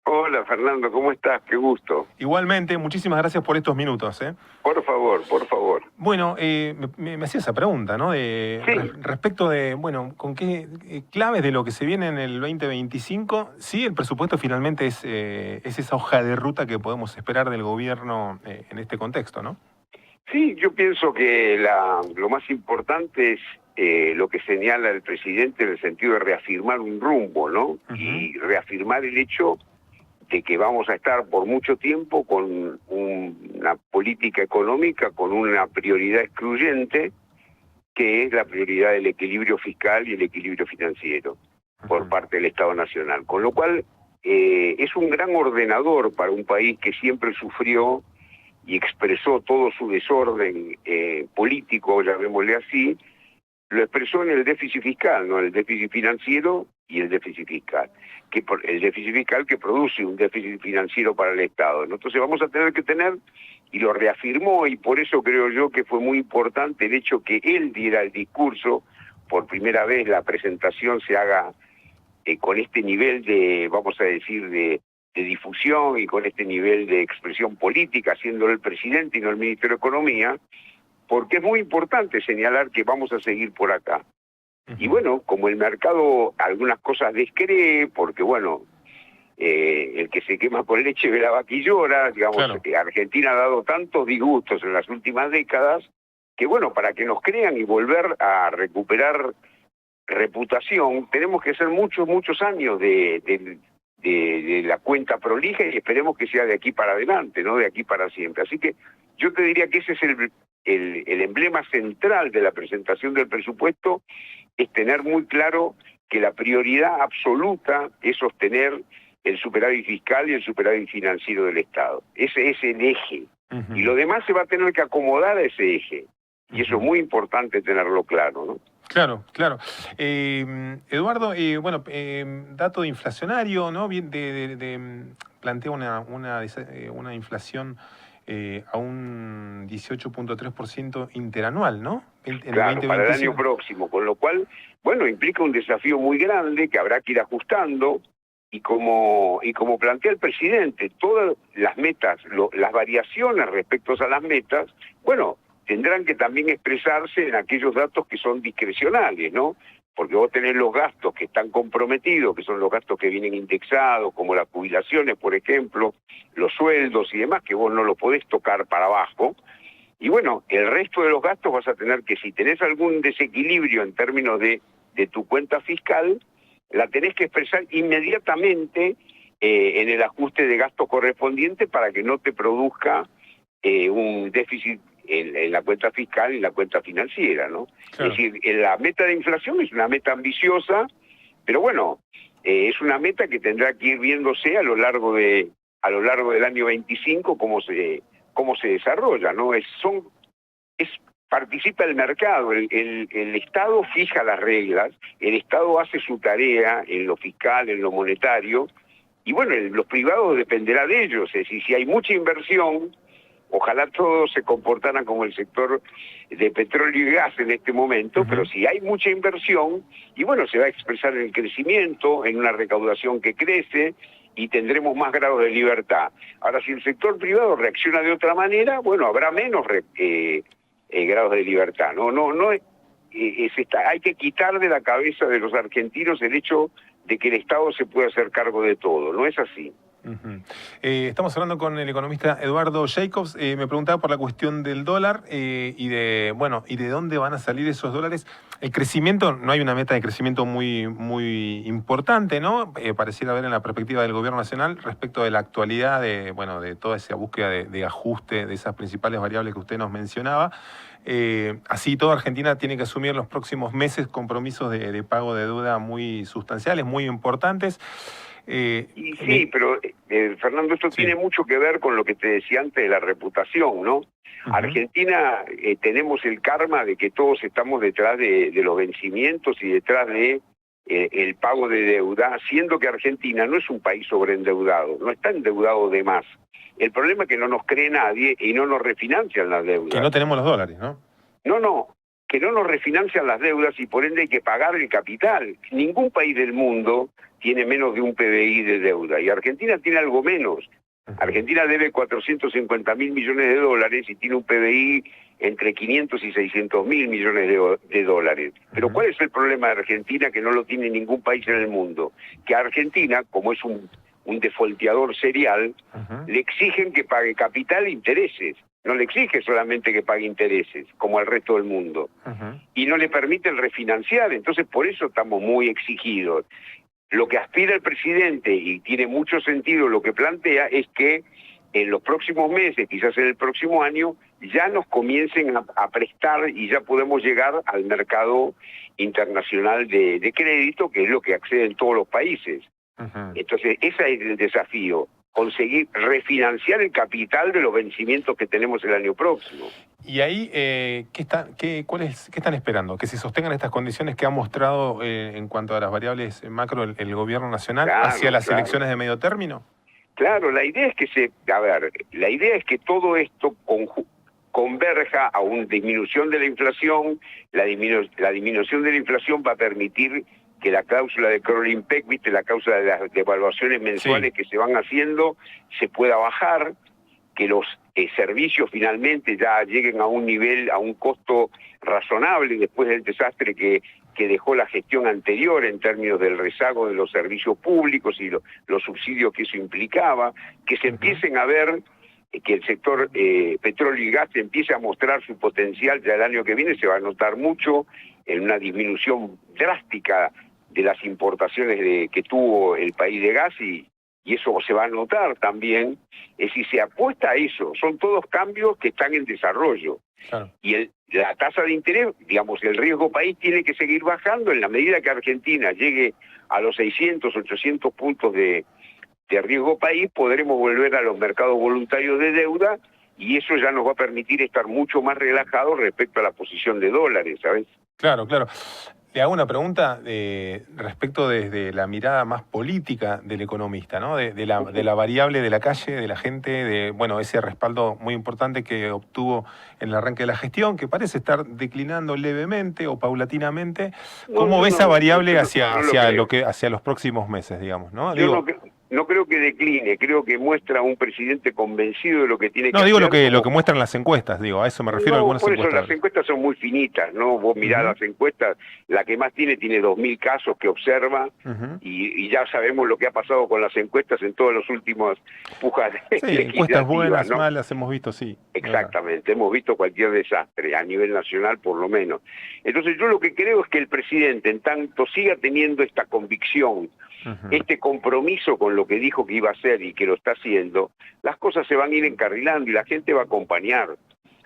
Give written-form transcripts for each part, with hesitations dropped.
Hola Fernando, ¿cómo estás? Qué gusto. Igualmente, muchísimas gracias por estos minutos, ¿eh? Por favor, por favor. Bueno, me hacía esa pregunta, ¿no? Sí, Respecto de, bueno, con qué claves de lo que se viene en el 2025, sí, el presupuesto finalmente es esa hoja de ruta que podemos esperar del gobierno en este contexto, ¿no? sí, yo pienso que lo más importante es lo que señala el presidente en el sentido de reafirmar un rumbo, ¿no? Ujú. Y reafirmar el hecho de que vamos a estar por mucho tiempo con una política económica con una prioridad excluyente, que es la prioridad del equilibrio fiscal y el equilibrio financiero por Ujú. parte del Estado Nacional. Con lo cual, es un gran ordenador para un país que siempre sufrió y expresó todo su desorden político, llamémosle así, lo expresó en el déficit fiscal, ¿no? El déficit financiero y el déficit fiscal. El déficit fiscal que produce un déficit financiero para el Estado, ¿no? Entonces vamos a tener que tener, y lo reafirmó, y por eso creo yo que fue muy importante el hecho que él diera el discurso, por primera vez la presentación se haga con este nivel de, vamos a decir, de difusión y con este nivel de expresión política, siendo el presidente y no el ministro de Economía, porque es muy importante señalar que vamos a seguir por acá. Y Ujú. bueno, como el mercado algunas cosas descree, porque bueno, el que se quema con leche ve la vaca y llora, digamos, Claro. Argentina ha dado tantos disgustos en las últimas décadas, que bueno, para que nos crean y volver a recuperar reputación, tenemos que hacer muchos, muchos años de la cuenta prolija y esperemos que sea de aquí para adelante, no de aquí para siempre. Así que yo te diría que ese es el emblema central de la presentación del presupuesto, es tener muy claro que la prioridad absoluta es sostener el superávit fiscal y el superávit financiero del Estado. Ese es el eje. Y Ujú. lo demás se va a tener que acomodar a ese eje. Y eso es Ujú. muy importante tenerlo claro, ¿no? Claro, claro. Eduardo, bueno, dato inflacionario, ¿no? Bien, plantea una inflación a un 18,3% interanual, ¿no? En el Claro, para el año 2025. próximo, con lo cual, bueno, implica un desafío muy grande que habrá que ir ajustando y como plantea el presidente, todas las metas, las variaciones respecto a las metas, bueno, tendrán que también expresarse en aquellos datos que son discrecionales, ¿no? Porque vos tenés los gastos que están comprometidos, que son los gastos que vienen indexados, como las jubilaciones, por ejemplo, los sueldos y demás, que vos no los podés tocar para abajo. Y bueno, el resto de los gastos vas a tener que, si tenés algún desequilibrio en términos de tu cuenta fiscal, la tenés que expresar inmediatamente en el ajuste de gasto correspondiente para que no te produzca un déficit en la cuenta fiscal y en la cuenta financiera, ¿no? Es Claro. decir, la meta de inflación es una meta ambiciosa, pero bueno, es una meta que tendrá que ir viéndose a lo largo del año 25 cómo se desarrolla, ¿no? Participa el mercado, el Estado fija las reglas, el Estado hace su tarea en lo fiscal, en lo monetario, y bueno, los privados dependerá de ellos, es decir, si hay mucha inversión, ojalá todos se comportaran como el sector de petróleo y gas en este momento, pero Ujú. si hay mucha inversión, y bueno, se va a expresar en el crecimiento, en una recaudación que crece, y tendremos más grados de libertad. Ahora, si el sector privado reacciona de otra manera, bueno, habrá menos grados de libertad. Hay que quitar de la cabeza de los argentinos el hecho de que el Estado se puede hacer cargo de todo. No es así. Ujú. Estamos hablando con el economista Eduardo Jacobs. Me preguntaba por la cuestión del dólar y de dónde van a salir esos dólares. El crecimiento, no hay una meta de crecimiento muy importante, ¿no? Pareciera ver en la perspectiva del gobierno nacional respecto de la actualidad de toda esa búsqueda de ajuste de esas principales variables que usted nos mencionaba. Así toda Argentina tiene que asumir en los próximos meses compromisos de pago de deuda muy sustanciales, muy importantes. Eh, Y sí, me- pero Fernando, esto sí. tiene mucho que ver con lo que te decía antes de la reputación, ¿no? Ujú. Argentina, tenemos el karma de que todos estamos detrás de los vencimientos y detrás de el pago de deuda, siendo que Argentina no es un país sobreendeudado, no está endeudado de más. El problema es que no nos cree nadie y no nos refinancian las Que deudas. no tenemos los dólares, ¿no? No, que no nos refinancian las deudas y por ende hay que pagar el capital. Ningún país del mundo tiene menos de un PBI de deuda y Argentina tiene algo menos. Argentina debe 450.000 millones de dólares y tiene un PBI entre 500 y 600.000 millones de dólares. Pero ¿cuál es el problema de Argentina que no lo tiene ningún país en el mundo? Que a Argentina, como es un defolteador serial, le exigen que pague capital e intereses. No le exige solamente que pague intereses, como al resto del mundo. Y no le permiten refinanciar, entonces por eso estamos muy exigidos. Lo que aspira el presidente, y tiene mucho sentido lo que plantea, es que en los próximos meses, quizás en el próximo año, ya nos comiencen a prestar y ya podemos llegar al mercado internacional de crédito, que es lo que acceden todos los países. Entonces, ese es el desafío, conseguir refinanciar el capital de los vencimientos que tenemos el año próximo. Y ahí, ¿qué están esperando? ¿Que se sostengan estas condiciones que ha mostrado en cuanto a las variables macro el gobierno nacional hacia las elecciones de medio término? Claro, la idea es que todo esto converja a una disminución de la inflación. La disminución de la inflación va a permitir que la cláusula de Crowley Peck, ¿viste? La cláusula de las devaluaciones mensuales que se van haciendo, se pueda bajar, que los servicios finalmente ya lleguen a un nivel, a un costo razonable después del desastre que dejó la gestión anterior en términos del rezago de los servicios públicos y los subsidios que eso implicaba, que se empiecen a ver, que el sector petróleo y gas empiece a mostrar su potencial ya el año que viene. Se va a notar mucho en una disminución drástica de las importaciones que tuvo el país de gas y eso se va a notar también. Es decir, se apuesta a eso, son todos cambios que están en desarrollo. Claro. Y la tasa de interés, digamos, el riesgo país tiene que seguir bajando en la medida que Argentina llegue a los 600, 800 puntos de riesgo país, podremos volver a los mercados voluntarios de deuda y eso ya nos va a permitir estar mucho más relajados respecto a la posición de dólares, ¿sabes? Claro, claro. Le hago una pregunta respecto desde la mirada más política del economista, ¿no? De la variable de la calle, de la gente, de ese respaldo muy importante que obtuvo en el arranque de la gestión, que parece estar declinando levemente o paulatinamente. ¿Cómo ve esa variable hacia los próximos meses, digamos, ¿no? No creo que decline, creo que muestra un presidente convencido de lo que tiene que hacer. No, digo lo que muestran las encuestas, a eso me refiero. Algunas por encuestas. Eso las encuestas son muy finitas, ¿no? Vos mirás las encuestas, la que más tiene 2.000 casos que observa, y ya sabemos lo que ha pasado con las encuestas en todas las últimas pujas encuestas buenas, ¿no? Malas, hemos visto, sí. Exactamente, hemos visto cualquier desastre, a nivel nacional por lo menos. Entonces yo lo que creo es que el presidente, en tanto siga teniendo esta convicción, este compromiso con lo que dijo que iba a hacer y que lo está haciendo, las cosas se van a ir encarrilando y la gente va a acompañar.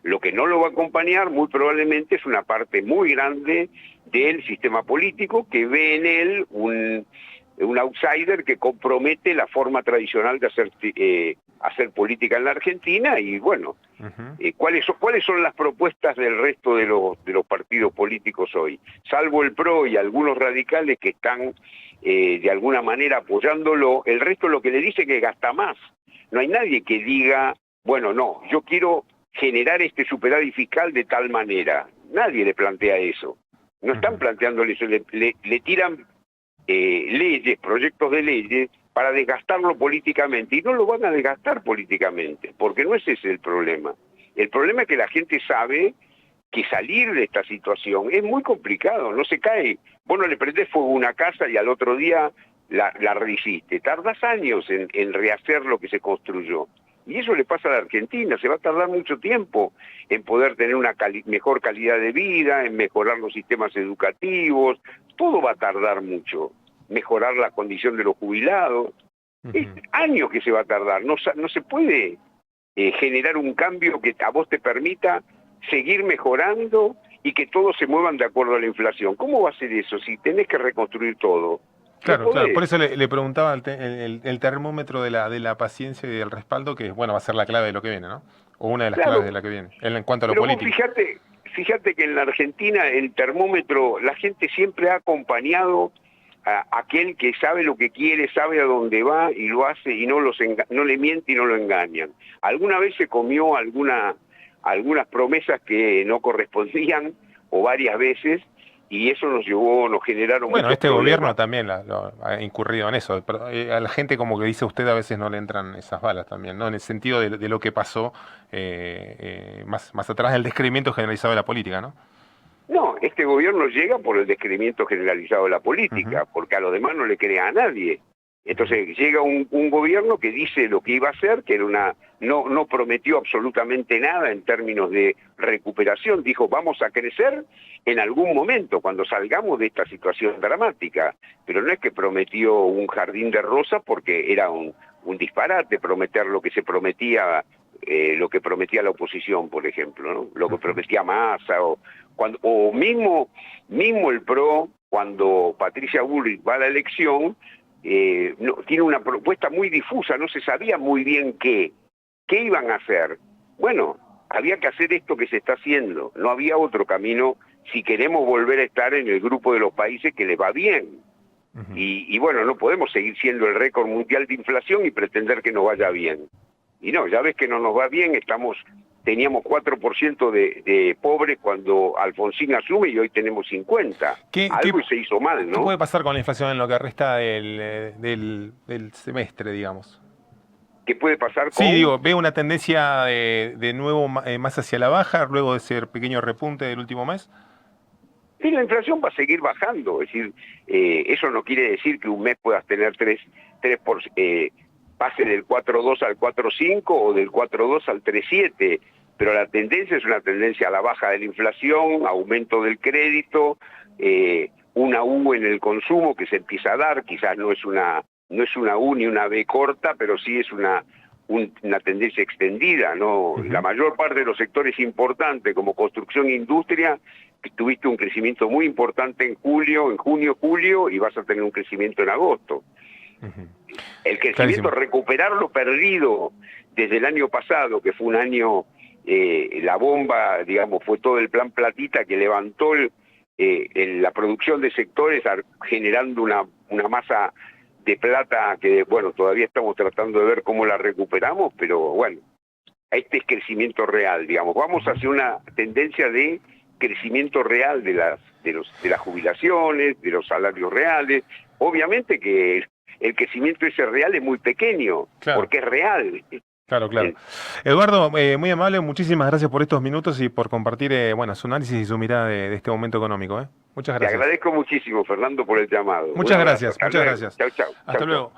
Lo que no lo va a acompañar muy probablemente es una parte muy grande del sistema político que ve en él un outsider que compromete la forma tradicional de hacer política en la Argentina y bueno, ¿cuáles son las propuestas del resto de los partidos políticos hoy? Salvo el PRO y algunos radicales que están de alguna manera apoyándolo, el resto lo que le dice que gasta más. No hay nadie que diga, bueno, no, yo quiero generar este superávit fiscal de tal manera. Nadie le plantea eso. No están planteándole eso, le tiran leyes, proyectos de leyes para desgastarlo políticamente y no lo van a desgastar políticamente, porque no ese es el problema. El problema es que la gente sabe que salir de esta situación es muy complicado, no se cae. Vos no le prendés fuego a una casa y al otro día la rehiciste. Tardás años en rehacer lo que se construyó. Y eso le pasa a la Argentina, se va a tardar mucho tiempo en poder tener una mejor calidad de vida, en mejorar los sistemas educativos, todo va a tardar mucho, mejorar la condición de los jubilados, es años que se va a tardar, no se puede generar un cambio que a vos te permita seguir mejorando y que todos se muevan de acuerdo a la inflación. ¿Cómo va a ser eso si tenés que reconstruir todo? Claro, claro, por eso le preguntaba el termómetro de la paciencia y del respaldo, que va a ser la clave de lo que viene, ¿no? O una de las claves de la que viene, en cuanto a lo político. Fíjate que en la Argentina el termómetro, la gente siempre ha acompañado a aquel que sabe lo que quiere, sabe a dónde va y lo hace y no le miente y no lo engañan. Alguna vez se comió algunas promesas que no correspondían, o varias veces, y eso nos generaron Bueno, muchos este problemas. gobierno también ha incurrido en eso, pero a la gente, como que dice usted, a veces no le entran esas balas también, ¿no? En el sentido de lo que pasó más atrás del descreimiento generalizado de la política, ¿no? No, este gobierno llega por el descreimiento generalizado de la política, porque a los demás no le crea a nadie. Entonces llega un gobierno que dice lo que iba a hacer, que era no prometió absolutamente nada en términos de recuperación, dijo vamos a crecer en algún momento cuando salgamos de esta situación dramática, pero no es que prometió un jardín de rosas porque era un disparate prometer lo que se prometía, lo que prometía la oposición, por ejemplo, ¿no? Lo que prometía Massa o mismo el PRO, cuando Patricia Bullrich va a la elección, tiene una propuesta muy difusa, no se sabía muy bien qué iban a hacer. Bueno, había que hacer esto que se está haciendo, no había otro camino si queremos volver a estar en el grupo de los países que les va bien. Y bueno, no podemos seguir siendo el récord mundial de inflación y pretender que nos vaya bien. Y no, ya ves que no nos va bien, teníamos 4% de pobres cuando Alfonsín asume y hoy tenemos 50. Algo se hizo mal, ¿no? ¿Qué puede pasar con la inflación en lo que resta del semestre, digamos? ¿Qué puede pasar con...? Sí, digo, veo una tendencia de nuevo más hacia la baja, luego de ese pequeño repunte del último mes. Sí, la inflación va a seguir bajando, es decir, eso no quiere decir que un mes puedas tener pase del 4.2 al 4.5 o del 4.2 al 3.7, pero la tendencia es una tendencia a la baja de la inflación, aumento del crédito, una U en el consumo que se empieza a dar, quizás no es una U ni una B corta, pero sí es una tendencia extendida, ¿no? La mayor parte de los sectores importantes, como construcción e industria, tuviste un crecimiento muy importante en junio, julio, y vas a tener un crecimiento en agosto. El crecimiento, recuperar lo perdido desde el año pasado, que fue un año, la bomba, digamos, fue todo el plan platita que levantó la producción de sectores, generando una masa de plata que, bueno, todavía estamos tratando de ver cómo la recuperamos, pero bueno, este es crecimiento real, digamos. Vamos hacia una tendencia de crecimiento real de las jubilaciones, de los salarios reales. Obviamente que el crecimiento ese real es muy pequeño, porque es real. Claro. Eduardo, muy amable, muchísimas gracias por estos minutos y por compartir su análisis y su mirada de este momento económico. Muchas gracias. Te agradezco muchísimo, Fernando, por el llamado. Muchas gracias. Chau. Hasta luego.